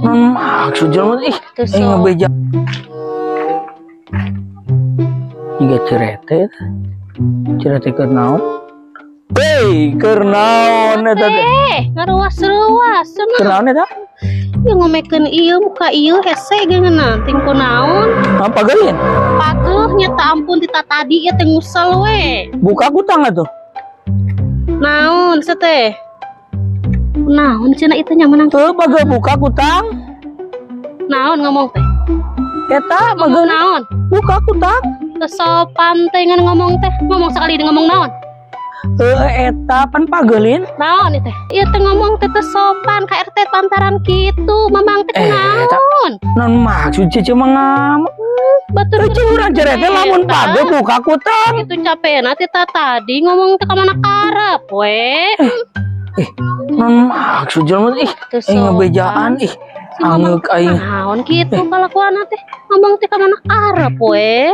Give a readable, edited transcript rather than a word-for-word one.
Non maksud jelema ngebeja. Tiga cerete keur naon? Keur naon eta teh? Ngaruas-ruas Keur naon eta? ieu ngomekeun ieu muka ieu hese geungeuna ting kunaon Apa galin? pageuh nya teu ampun ti tadi ieu teh ngusel we Buka kutang atuh. naon se teh naon cenah itu nya menang Teu bageus buka kutang. naon ngomong teh Eta ngomong bageus naon buka kutang. teu sopan teh ngan ngomong teh ngomong sekali di ngomong naon Eta pan pageulin. naon ieu teh ieu teh ngomong teh teu sopan ka RT pantaran kitu mamang teh eta. naon Non maksud cece mangam. batur Teu urang cerete lamun pageus buka kutang. itu capena ti tadi ngomong teh ka mana karep we Non maksud jelema ngebejaan angeuk aing. naon kitu kalakuan teh ngomong teh ka mana karep we